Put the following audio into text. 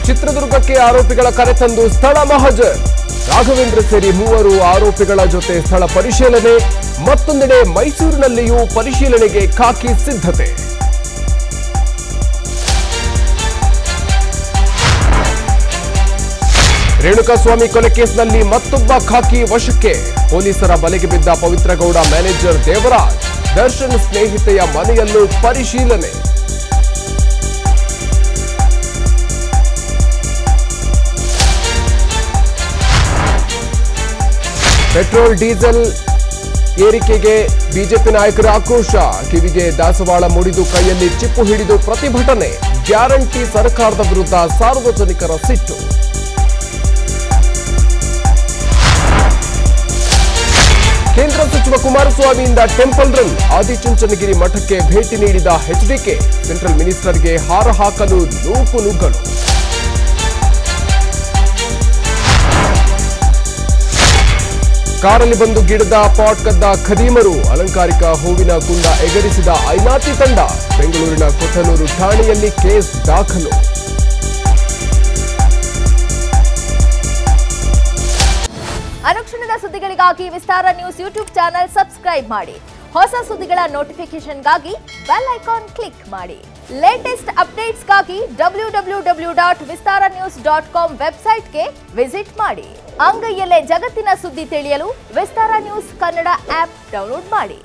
ಚಿತ್ರದುರ್ಗಕ್ಕೆ ಆರೋಪಿಗಳ ಕರೆತಂದು ಸ್ಥಳ ಮಹಜರ್. ರಾಘವೇಂದ್ರ ಸೇರಿ 3 ಆರೋಪಿಗಳ ಜೊತೆ ಸ್ಥಳ ಪರಿಶೀಲನೆ. ಮತ್ತೊಂದೆಡೆ ಮೈಸೂರಿನಲ್ಲಿಯೂ ಪರಿಶೀಲನೆಗೆ ಖಾಕಿ ಸಿದ್ಧತೆ. ರೇಣುಕಾಸ್ವಾಮಿ ಕೊಲೆ ಕೇಸ್ನಲ್ಲಿ ಮತ್ತೊಬ್ಬ ಖಾಕಿ ವಶಕ್ಕೆ. ಪೊಲೀಸರ ಬಲೆಗೆ ಬಿದ್ದ ಪವಿತ್ರಗೌಡ ಮ್ಯಾನೇಜರ್ ದೇವರಾಜ್. ದರ್ಶನ್ ಸ್ನೇಹಿತೆಯ ಮನೆಯಲ್ಲೂ ಪರಿಶೀಲನೆ. ಪೆಟ್ರೋಲ್ ಡೀಸೆಲ್ ಏರಿಕೆಗೆ ಬಿಜೆಪಿ ನಾಯಕರ ಆಕ್ರೋಶ. ಕಿವಿಗೆ ದಾಸವಾಳ ಮುಡಿದು ಕೈಯಲ್ಲಿ ಚಿಪ್ಪು ಹಿಡಿದು ಪ್ರತಿಭಟನೆ. ಗ್ಯಾರಂಟಿ ಸರ್ಕಾರದ ವಿರುದ್ಧ ಸಾರ್ವಜನಿಕರ ಸಿಟ್ಟು. ಕೇಂದ್ರ ಸಚಿವ ಕುಮಾರಸ್ವಾಮಿಯಿಂದ ಟೆಂಪಲ್ ರನ್. ಆದಿಚುಂಚನಗಿರಿ ಮಠಕ್ಕೆ ಭೇಟಿ ನೀಡಿದ ಎಚ್ಡಿಕೆ. ಸೆಂಟ್ರಲ್ ಮಿನಿಸ್ಟರ್ಗೆ ಹಾರ ಹಾಕಲು ನೂಕುನುಗ್ಗಲು. ಕಾರಲ್ಲಿ ಬಂದು ಗಿಡದ ಪಾಟ್ ಕದ್ದ ಖದೀಮರು. ಅಲಂಕಾರಿಕ ಹೂವಿನ ಕುಂಡ ಎಗರಿಸಿದ ಐನಾತಿ ತಂಡ. ಬೆಂಗಳೂರಿನ ಕೊಟ್ಟನೂರು ಠಾಣೆಯಲ್ಲಿ ಕೇಸ್ ದಾಖಲು. ಅನುಕ್ಷಣದ ಸುದ್ದಿಗಳಿಗಾಗಿ ವಿಸ್ತಾರ ನ್ಯೂಸ್ ಯೂಟ್ಯೂಬ್ ಚಾನೆಲ್ ಸಬ್ಸ್ಕ್ರೈಬ್ ಮಾಡಿ. ಹೊಸ ಸುದ್ದಿಗಳ ನೋಟಿಫಿಕೇಶನ್ಗಾಗಿ ಬೆಲ್ ಐಕಾನ್ ಕ್ಲಿಕ್ ಮಾಡಿ. ಲೇಟೆಸ್ಟ್ ಅಪ್ಡೇಟ್ಸ್ಗಾಗಿ www.vistaranews.com ವೆಬ್ಸೈಟ್ಗೆ ವಿಸಿಟ್ ಮಾಡಿ. ಅಂಗೈಯಲ್ಲೇ ಜಗತ್ತಿನ ಸುದ್ದಿ ತಿಳಿಯಲು ವಿಸ್ತಾರ ನ್ಯೂಸ್ ಕನ್ನಡ ಆಪ್ ಡೌನ್ಲೋಡ್ ಮಾಡಿ.